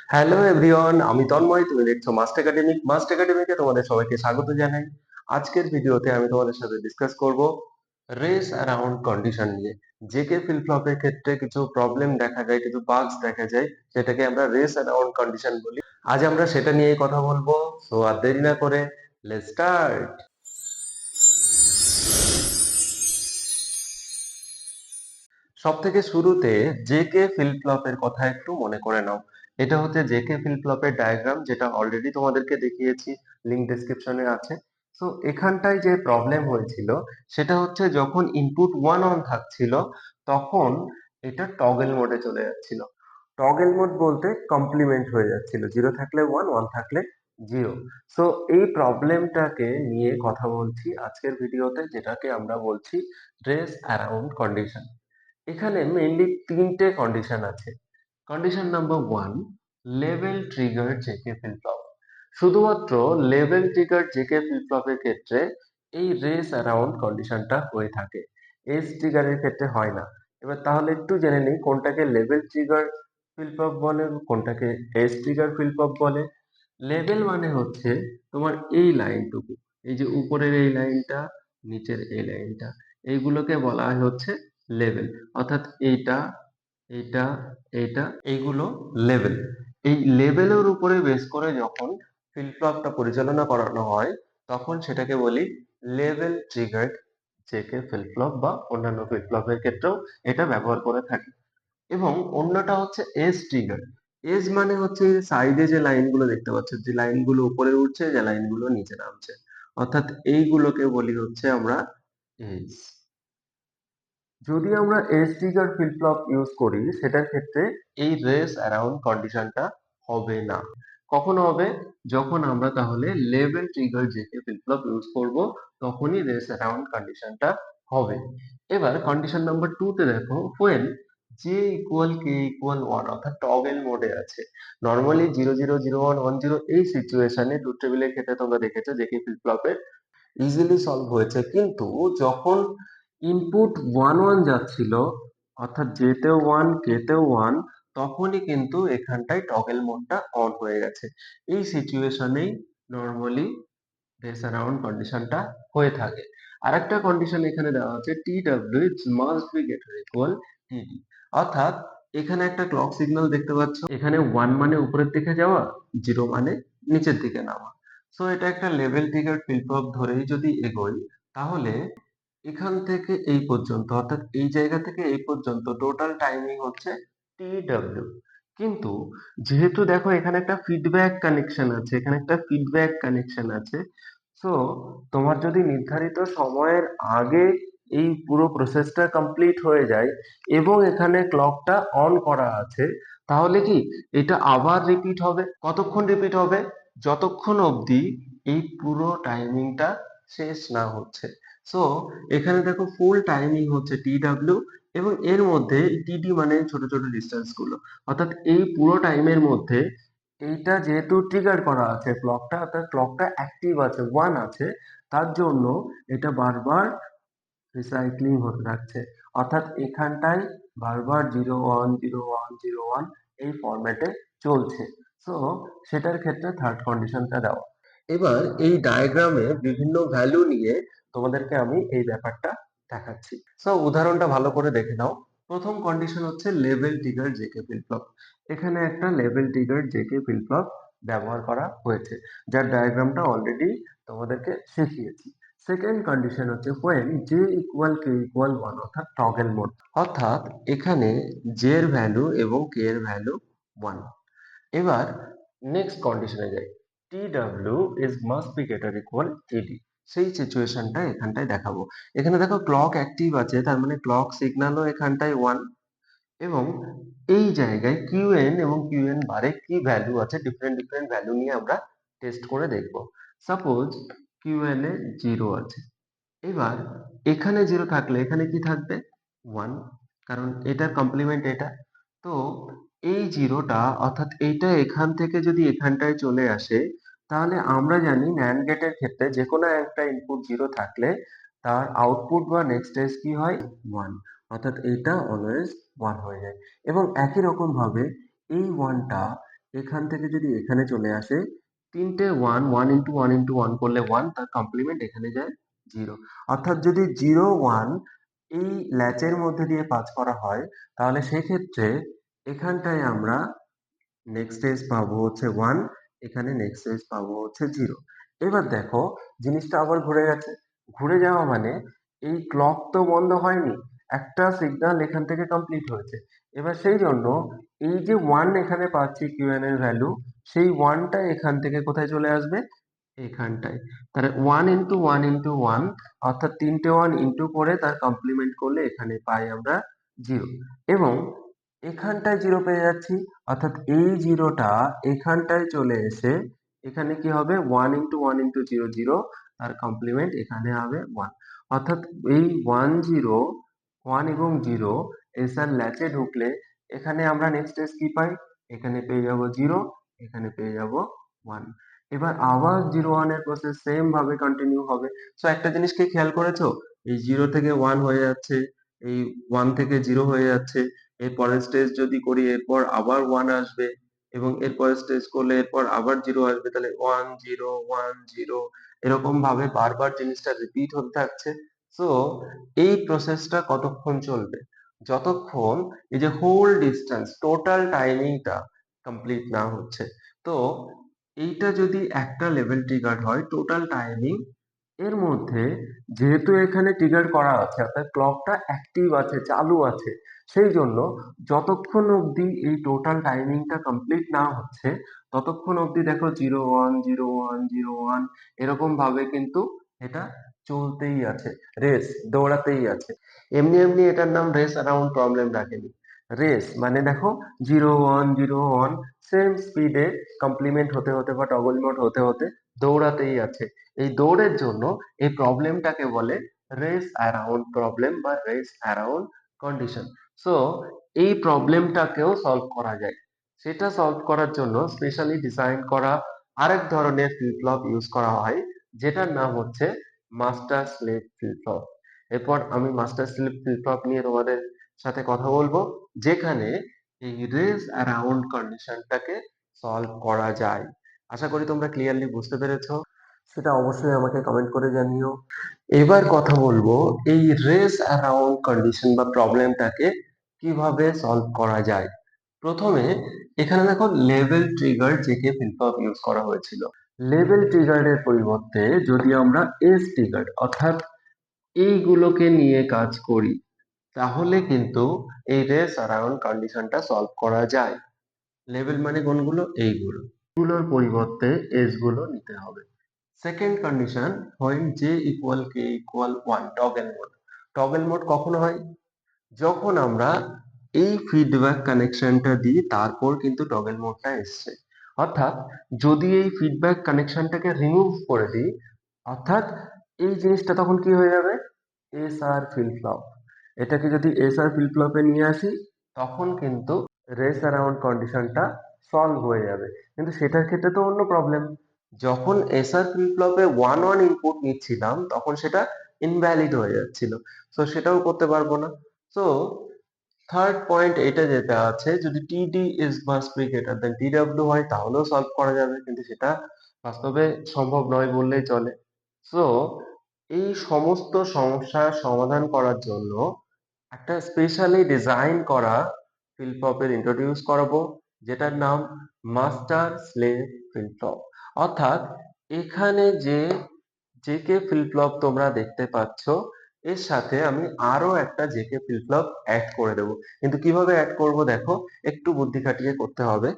Hello everyone, আমি তন্ময়। তুমি দেখছো মাস্ট একাডেমিক। মাস্ট একাডেমিকে তোমাদের সবাইকে স্বাগত জানাই। আজকের ভিডিওতে আমি তোমাদের সাথে ডিসকাস করব রেস অ্যারাউন্ড কন্ডিশন নিয়ে। জেকে ফ্লিপ ফ্লপের ক্ষেত্রে কিছু প্রবলেম দেখা যায়, কিছু বাগস দেখা যায়, যেটাকে আমরা রেস অ্যারাউন্ড কন্ডিশন বলি। আজ আমরা সেটা নিয়েই কথা বলবো। সো আর দেরি না করে লেটস স্টার্ট। সব থেকে শুরুতে জেকে ফ্লিপ ফ্লপের কথা একটু মনে করে নাও। এটা হচ্ছে জেকে ফ্লিপ ফ্লপের ডায়াগ্রাম, যেটা অলরেডি তোমাদেরকে দেখিয়েছি, লিংক ডেসক্রিপশনে আছে। তো এখানটায় যে প্রবলেম হয়েছিল সেটা হচ্ছে যখন ইনপুট 1 অন থাকছিল তখন এটা টগল মোডে চলে যাচ্ছিল। টগল মোড বলতে কমপ্লিমেন্ট হয়ে যাচ্ছিল, 0 থাকলে 1, 1 থাকলে 0। সো এই প্রবলেমটাকে নিয়ে কথা বলছি আজকের ভিডিওতে, যেটাকে আমরা বলছি রেস অ্যারাউন্ড কন্ডিশন। এখানে মেইনলি তিনটে কন্ডিশন আছে। Condition number one, level trigger JK flip flop. শুধুমাত্র লেভেল ট্রিগার জেকে ফ্লিপ ফ্লপের ক্ষেত্রে এই রেস অ্যারাউন্ড কন্ডিশনটা হয়ে থাকে, এজ ট্রিগারের ক্ষেত্রে হয় না। এবার তাহলে একটু জেনে নিই কোনটাকে লেভেল ট্রিগার ফ্লিপ ফ্লপ বলে, কোনটাকে এজ ট্রিগার ফ্লিপ ফ্লপ বলে। লেভেল মানে হচ্ছে তোমার এই লাইনটুকু, এই যে উপরের এই লাইনটা, নিচের এই লাইনটা, এইগুলোকে বলা হয় হচ্ছে লেভেল। অর্থাৎ এইটা, এইটা, এইটা, এইগুলো লেভেল। এই লেভেলের উপরে বেস করে যখন ফ্লিপ ফ্লপটা পরিচালনা করানো হয় তখন সেটাকে বলি level triggered JK flip flop, বা অন্যান্য ফ্লিপ ফ্লপের ক্ষেত্রেও এটা ব্যবহার করে থাকি। এবং অন্যটা হচ্ছে এজ ট্রিগার। এজ মানে হচ্ছে সাইডে যে লাইনগুলো দেখতে পাচ্ছ, যে লাইনগুলো উপরে উঠছে, যে লাইনগুলো নিচে নামছে, অর্থাৎ এইগুলোকে বলি হচ্ছে আমরা এজ। যদি আমরা edge trigger flip flop use করি সেটার ক্ষেত্রে এই রেস অ্যারাউন্ড কন্ডিশনটা হবে না। কখন হবে? যখন আমরা তাহলে level trigger JK flip flop use করব, তখনই রেস অ্যারাউন্ড কন্ডিশনটা হবে। এবার কন্ডিশন নাম্বার 2 তে দেখো, when J equal K equal 1, অর্থাৎ টগল মোডে আছে। নরমালি 0 0 0 1 1 0 এই সিচুয়েশনে ট্রুথ টেবিলের ক্ষেত্রে তোমরা দেখেছো জেকে ফ্লিপ ফ্লপের ইজিলি সলভ হয়েছে। কিন্তু যখন ইনপুট 1 1 যাচ্ছিল, অর্থাৎ জেতেও 1 কেতেও 1, তখনই কিন্তু এখানটায় টগল মোডটা অন হয়ে গেছে। এই সিচুয়েশনেই নরমালি রেস অ্যারাউন্ড কন্ডিশনটা হয়ে থাকে। আরেকটা কন্ডিশন এখানে দেওয়া আছে, T W must be greater equal টিডি। অর্থাৎ এখানে একটা ক্লক সিগন্যাল দেখতে পাচ্ছ, এখানে 1 মানে উপরের দিকে যাওয়া, 0 মানে নিচের দিকে নামা। সো এটা একটা লেভেল ট্রিগার ফ্লিপ ফ্লপ ধরেই যদি এগোই, তাহলে এখান থেকে এই পর্যন্ত, অর্থাৎ এই জায়গা থেকে এই পর্যন্ত টোটাল টাইমিং হচ্ছে টি ডাব্লিউ। কিন্তু যেহেতু দেখো এখানে একটা ফিডব্যাক কানেকশন আছে, এখানে একটা ফিডব্যাক কানেকশন আছে। সো তোমার যদি নির্ধারিত সময়ের আগে এই পুরো প্রসেসটা কমপ্লিট হয়ে যায় এবং এখানে ক্লকটা অন করা আছে, তাহলে কি এটা আবার রিপিট হবে? কতক্ষণ রিপিট হবে? যতক্ষণ অবধি এই পুরো টাইমিংটা শেষ না হচ্ছে। সো এখানে দেখো ফুল টাইমিং হচ্ছে টি ডাব্লিউ, এবং এর মধ্যে টিডি মানে ছোট ছোট ডিস্টেন্স গুলো। অর্থাৎ এই পুরো টাইমের মধ্যে এইটা যেহেতু ট্রিগার করা আছে ক্লকটা, অর্থাৎ ক্লকটা অ্যাক্টিভ আছে, 1 আছে, তার জন্য এটা বারবার রিসাইক্লিং হতে থাকছে। অর্থাৎ এখানটায় বারবার 0 1 0 1 0 1 এই ফরম্যাটে চলছে। সো সেটার ক্ষেত্রে থার্ড কন্ডিশনটা দেওয়া। এবার এই ডায়াগ্রামে বিভিন্ন ভ্যালু নিয়ে তোমাদেরকে আমি এই ব্যাপারটা দেখাচ্ছি। সো উদাহরণটা ভালো করে দেখে নাও। প্রথম কন্ডিশন হচ্ছে level trigger JK flip flop. এখানে একটা level trigger JK flip flop ব্যবহার করা হয়েছে, যার ডায়াগ্রামটা অলরেডি তোমাদেরকে শিখিয়েছি। সেকেন্ড কন্ডিশন হচ্ছে when j equal K equal 1, অর্থাৎ টগল মোড। অর্থাৎ এখানে j এর ভ্যালু এবং k এর ভ্যালু 1। এবার নেক্সট কন্ডিশনে যাই, T W is must be greater equal টিডি। সেই সিচুয়েশনটা এখানটায় দেখাবো। এখানে দেখো ক্লক অ্যাক্টিভ আছে, তার মানে ক্লক সিগন্যালও এখানটায় 1। এবং এই জায়গায় কিউএন এবং কিউএন বারে কি ভ্যালু আছে, ডিফারেন্ট ডিফারেন্ট ভ্যালু নিয়ে আমরা টেস্ট করে দেখব। সাপোজ কিউএন এ 0 আছে। এবার এখানে 0 থাকলে এখানে কি থাকবে? 1, কারণ এটার কমপ্লিমেন্ট এটা। তো এই 0টা, অর্থাৎ এইটা এখান থেকে যদি এখানটায় চলে আসে, তাহলে আমরা জানি ন্যান্ড গেটের ক্ষেত্রে যে কোনো একটা ইনপুট 0 থাকলে তার আউটপুট বা নেক্সট স্টেজ কি হয়? 1। অর্থাৎ এইটা অলওয়েজ 1 হয়ে যায়। এবং একই রকম ভাবে এই 1টা এখান থেকে যদি এখানে চলে আসে, তিনটে one, one into one into one করলে ওয়ান, তার কমপ্লিমেন্ট এখানে যায় জিরো। অর্থাৎ যদি জিরো ওয়ান এই ল্যাচের মধ্যে দিয়ে পাস করা হয়, তাহলে সেক্ষেত্রে এখানটায় আমরা নেক্সট এজ পাবো হচ্ছে ওয়ান, এখানে নেক্সট এজ পাবো হচ্ছে জিরো। এবার দেখো জিনিসটা আবার ঘুরে গেছে। ঘুরে যাওয়া মানে এই ক্লক তো বন্ধ হয়নি, একটা সিগন্যাল এখান থেকে কমপ্লিট হয়েছে। এবার সেই জন্য এই যে ওয়ান এখানে পাচ্ছি কিউএন এর ভ্যালু, সেই ওয়ানটা এখান থেকে কোথায় চলে আসবে, এখানটায়। তাহলে one into one into one, অর্থাৎ তিনটে ওয়ান ইন্টু করে তার কমপ্লিমেন্ট করলে এখানে পাই আমরা জিরো। এবং এখানটায় জিরো পেয়ে যাচ্ছি, অর্থাৎ এই জিরোটা এখানটায় চলে এসে এখানে কি হবে, one into one into zero zero, তার কমপ্লিমেন্ট এখানে হবে ওয়ান। অর্থাৎ এই ওয়ান জিরো, ওয়ান এবং জিরো এসআর ল্যাচে ঢুকলে এখানে আমরা নেক্সট স্টেজ কি পাই, এখানে পেয়ে যাব জিরো, এখানে পেয়ে যাব ওয়ান। এবার আবার জিরো ওয়ান এর প্রসেস সেম ভাবে কন্টিনিউ হবে। সো একটা জিনিস কি খেয়াল করেছো, এই জিরো থেকে ওয়ান হয়ে যাচ্ছে, এই ওয়ান থেকে জিরো হয়ে যাচ্ছে, এর পরের স্টেজ যদি করি এরপর আবার ওয়ান আসবে, এবং এর পরের স্টেজ করলে এরপর আবার জিরো আসবে, তাহলে ওয়ান জিরো, এরকম ভাবে বারবার জিনিসটা রিপিট হতে থাকছে। সো এই প্রসেসটা কতক্ষণ চলবে, যতক্ষণ এই যে হোল ডিস্টেন্স টোটাল টাইমিংটা কমপ্লিট না হচ্ছে। তো এইটা যদি একটা লেভেল ট্রিগার হয় টোটাল টাইমিং এর মধ্যে, যেহেতু এখানে ট্রিগার করা আছে অর্থাৎ ক্লকটা অ্যাক্টিভ আছে, চালু আছে, সেই জন্য যতক্ষণ অবধি এই টোটাল টাইমিংটা কমপ্লিট না হচ্ছে ততক্ষণ অবধি দেখো zero one zero one zero one এরকম ভাবে কিন্তু এটা চলতেই আছে, রেস দৌড়াতেই আছে। এমনি এমনি এটার নাম রেস অ্যারাউন্ড প্রবলেম রাখেনি। রেস মানে দেখো জিরো ওয়ান সেম স্পিডে কমপ্লিমেন্ট হতে হতে বা টগল মোড হতে হতে দৌড়াতেই আছে। এই দৌড়ের জন্য এই প্রবলেমটাকে বলে রেস অ্যারাউন্ড প্রবলেম বা রেস অ্যারাউন্ড কন্ডিশন। সো এই প্রবলেমটাকেও সলভ করা যায়। সেটা সলভ করার জন্য স্পেশালি ডিজাইন করা আরেক ধরনের ফ্লিপ ফ্লপ ইউজ করা হয়, যেটার নাম হচ্ছে মাস্টার স্লেভ ফ্লিপ ফ্লপ। এরপর আমি মাস্টার স্লেভ ফ্লিপ ফ্লপ নিয়ে তোমাদের সাথে কথা বলবো, যেখানে এই রেস অ্যারাউন্ড কন্ডিশনটাকে সলভ করা যায়। আশা করি তোমরা ক্লিয়ারলি বুঝতে পেরেছো, সেটা অবশ্যই আমাকে কমেন্ট করে জানিও। এবার কথা বলবো এই রেস অ্যারাউন্ড কন্ডিশন বা প্রবলেমটাকে কিভাবে সলভ করা যায়। প্রথমে এখানে দেখো level trigger JK flip flop use করা হয়েছিল। লেভেল ট্রিগারের পরিবর্তে যদি আমরা এজ ট্রিগার অর্থাৎ এইগুলোকে নিয়ে কাজ করি, তাহলে কিন্তু এই রেস অ্যারাউন্ড কন্ডিশনটা সলভ করা যায়। লেভেল মানে কোনগুলো, এইগুলো, এগুলোর পরিবর্তে এজ গুলো নিতে হবে। Second condition, when j equal k equal 1 toggle mode. Toggle mode কখন হয়, যখন আমরা এই ফিডব্যাক কানেকশনটা দিই তারপর কিন্তু টগল মোডটা এসছে। অর্থাৎ যদি এই ফিডব্যাক কানেকশনটাকে রিমুভ করে দিই, অর্থাৎ এই জিনিসটা তখন কি হয়ে যাবে, এস আর ফ্লিপ ফ্লপ। এটাকে যদি এস আর ফ্লিপ ফ্লপে নিয়ে আসি তখন কিন্তু রেস অ্যারাউন্ড কন্ডিশনটা সলভ হয়ে যাবে। কিন্তু সেটার ক্ষেত্রে তো অন্য প্রবলেম, যখন এসআর ফ্লিপ ফ্লপে ওয়ান ওয়ান ইনপুট নিচ্ছিলাম তখন সেটা ইনভ্যালিড হয়ে যাচ্ছিল, তো সেটাও করতে পারবো না। তো থার্ড পয়েন্ট এটা যেটা আছে, যদি TD is must be greater than TW হয় তাহলেও সলভ করা যাবে, কিন্তু সেটা বাস্তবে সম্ভব নয় বললেই চলে। সো এই সমস্ত সমস্যার সমাধান করার জন্য একটা স্পেশালি ডিজাইন করা ফ্লিপ ফ্লপের ইন্ট্রোডিউস করাবো, যেটার নাম মাস্টার স্লেভ ফ্লিপ ফ্লপ। অর্থাৎ এখানে যে জেকে ফ্লিপ ফ্লপ তোমরা দেখতে পাচ্ছ, এর সাথে আমি আরো একটা জেকে ফ্লিপ ফ্লপ অ্যাড করে দেবো। কিন্তু কিভাবে অ্যাড করব দেখো, একটু বুদ্ধি খাটিয়ে করতে হবে।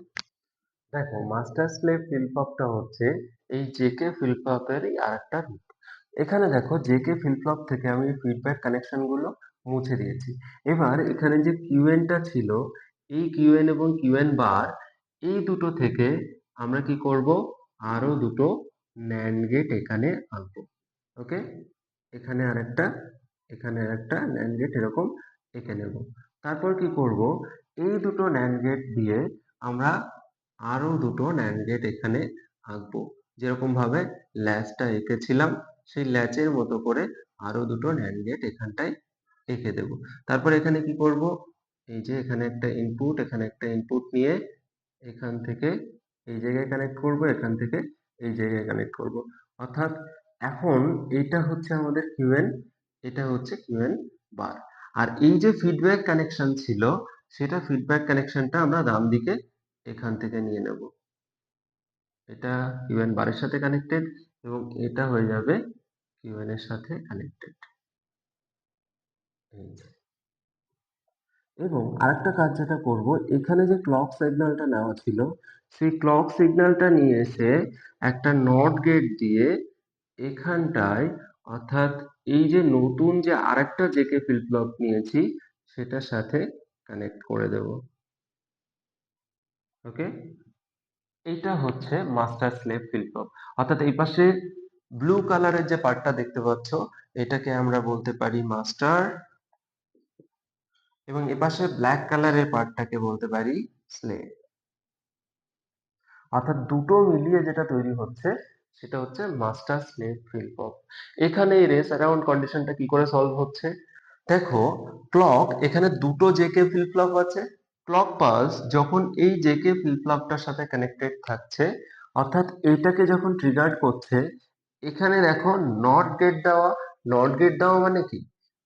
দেখো মাস্টার স্লেভ ফ্লিপ ফ্লপটা হচ্ছে এই জেকে ফ্লিপ ফ্লপেরই আরেকটা রূপ। এখানে দেখো জেকে ফ্লিপ ফ্লপ থেকে আমি ফিডব্যাক কানেকশন গুলো মুছে দিয়েছি। এবার এখানে যে কিউএনটা ছিল, এই কিউএন এবং কিউএন বার, এই দুটো থেকে আমরা কি করব, আরো দুটো ন্যান্ড গেট এখানে আনবো। ওকে, এখানে আরেকটা, এখানে আরেকটা ন্যান্ড গেট এরকম এঁকে নেব। তারপর কি করব, এই দুটো ন্যান্ড গেট দিয়ে আমরা আরো দুটো ন্যান্ড গেট এখানে আঁকবো। যেরকম ভাবে ল্যাচটা এঁকেছিলাম সেই ল্যাচের মতো করে আরো দুটো ন্যান্ড গেট এখানটায় এঁকে দেব। তারপর এখানে কি করব, এই যে এখানে একটা ইনপুট, এখানে একটা ইনপুট নিয়ে এখান থেকে এই জায়গায় কানেক্ট করব, এখান থেকে এই জায়গায় কানেক্ট করব। অর্থাৎ এখন এটা হচ্ছে আমাদের কিউএন, এটা হচ্ছে কিউএন বার। আর এই যে ফিডব্যাক কানেকশন ছিল, সেটা ফিডব্যাক কানেকশনটা আমরা ডান দিকে এখান থেকে নিয়ে নেব। এটা কিউএন বারের সাথে কানেক্টেড এবং এটা হয়ে যাবে কিউএন এর সাথে কানেক্টেড। এবং আরেকটা কাজ যেটা করব, এখানে যে ক্লক সিগন্যালটা নেওয়া ছিল, সেই ক্লক সিগন্যালটা নিয়ে এসে একটা নট গেট দিয়ে এখানটায়, অর্থাৎ এই যে নতুন যে আরেকটা জেকে ফ্লিপ ফ্লপ নিয়েছি সেটার সাথে কানেক্ট করে দেব। ওকে, এইটা হচ্ছে মাস্টার স্লেভ ফ্লিপ ফ্লপ। অর্থাৎ এই পাশে ব্লু কালারের যে পার্টটা দেখতে পাচ্ছ, এটাকে আমরা বলতে পারি মাস্টার, এবং এপাশে ব্ল্যাক কালারের পার্টটাকে বলতে পারি স্লেভ। অর্থাৎ দুটো মিলিয়ে যেটা তৈরি হচ্ছে সেটা হচ্ছে মাস্টার স্লেভ ফ্লিপ ফ্লপ। এখানে এই রেস অ্যারাউন্ড কন্ডিশনটা কি করে সলভ হচ্ছে? দেখো, ক্লক এখানে দুটো জেকে ফ্লিপ ফ্লপ আছে। ক্লক পালস যখন এই জেকে ফ্লিপ ফ্লপটার সাথে কানেক্টেড থাকছে, অর্থাৎ এইটাকে যখন ট্রিগার করছে, এখানে দেখো নট গেট দেওয়া। নট গেট দেওয়া মানে কি?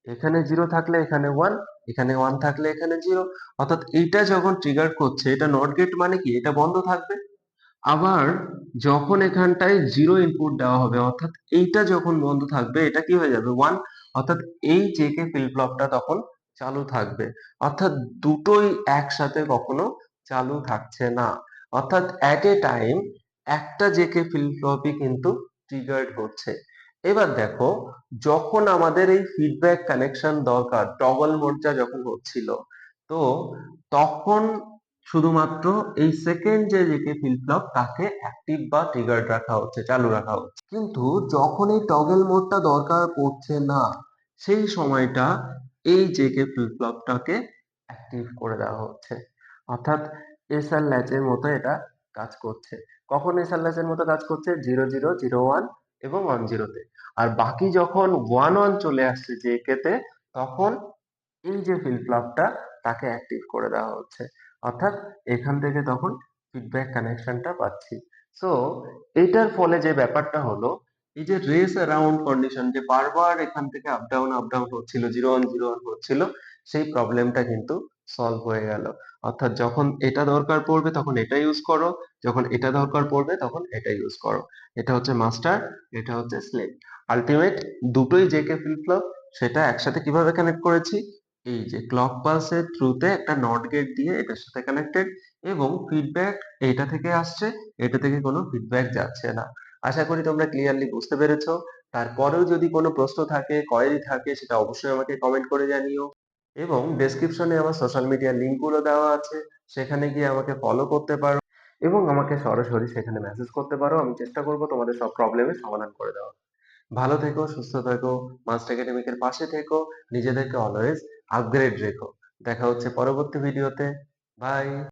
এখানে জিরো থাকলে এখানে ওয়ান, এখানে ওয়ান থাকলে এখানে জিরো। অর্থাৎ এইটা যখন ট্রিগার করছে, এটা নট গেট মানে কি? এটা বন্ধ থাকবে। আবার যখন এখানটায় জিরো ইনপুট দেওয়া হবে, অর্থাৎ এইটা যখন বন্ধ থাকবে, এটা কি হয়ে যাবে? ওয়ান। অর্থাৎ এই জেকে ফ্লিপ ফ্লপটা তখন চালু থাকবে। অর্থাৎ দুটোই একসাথে কখনো চালু থাকছে না। অর্থাৎ অ্যাট এ টাইম একটা জেকে ফ্লিপ ফ্লপই কিন্তু ট্রিগার্ড হচ্ছে। এবার দেখো, যখন আমাদের এই ফিডব্যাক কানেকশন দরকার, টগল মোডটা যখন হচ্ছিল, তো তখন শুধুমাত্র এই সেকেন্ড যে জেকে ফ্লিপ ফ্লপ তাকে অ্যাক্টিভ বা ট্রিগার্ড রাখা হচ্ছে, চালু রাখা হচ্ছে। কিন্তু যখন এই টগল মোডটা দরকার পড়ছে না, সেই সময়টা এই জেকে ফ্লিপ ফ্লপটাকে অ্যাক্টিভ করে দেওয়া হচ্ছে। অর্থাৎ এসআর ল্যাচের মতো এটা কাজ করছে। কখন এসআর ল্যাচের মতো কাজ করছে? 0 0 0 1 এবং 1 0 তে। আর বাকি যখন 1 1 চলে আসছে জেকে তে, তখন এই যে ফ্লিপ ফ্লপটা তাকে অ্যাক্টিভ করে দেওয়া হচ্ছে। অর্থাৎ এখান থেকে তখন ফিডব্যাক কানেকশনটা পাচ্ছি। সো এটার ফলে যে ব্যাপারটা হলো, এই যে রেস অ্যারাউন্ড কন্ডিশন, যে বারবার এখান থেকে আপ ডাউন হচ্ছিল, 0 1 0 1 হচ্ছিল, সেই প্রবলেমটা কিন্তু সলভ হয়ে গেল। অর্থাৎ যখন এটা দরকার পড়বে তখন এটা ইউজ করো, যখন এটা দরকার পড়বে তখন এটা ইউজ করো। এটা হচ্ছে মাস্টার, এটা হচ্ছে স্লেভ। আলটিমেট দুটোই জেকে ফ্লিপ ফ্লপ, সেটা একসাথে কিভাবে কানেক্ট করেছি? এই যে ক্লক পালসের থ্রুতে একটা নট গেট দিয়ে এটার সাথে কানেক্টেড, এবং ফিডব্যাক এটা থেকে আসছে, এটা থেকে কোনো ফিডব্যাক যাচ্ছে না। আশা করি তোমরা ক্লিয়ারলি বুঝতে পেরেছো। তারপরেও যদি কোনো প্রশ্ন থাকে, কোয়েরি থাকে, সেটা অবশ্যই আমাকে কমেন্ট করে জানিও। এবং ডেসক্রিপশনে আমার সোশ্যাল মিডিয়ার লিঙ্কগুলো দেওয়া আছে, সেখানে গিয়ে আমাকে ফলো করতে পারো এবং আমাকে সরাসরি সেখানে মেসেজ করতে পারো। আমি চেষ্টা করব তোমাদের সব প্রবলেমের সমাধান করে দেওয়া। ভালো থেকো, সুস্থ থেকো, মাস্টার একাডেমিকের পাশে থেকো, নিজেদেরকে অলওয়েজ আপগ্রেড রেখো। দেখা হচ্ছে পরবর্তী ভিডিওতে। বাই।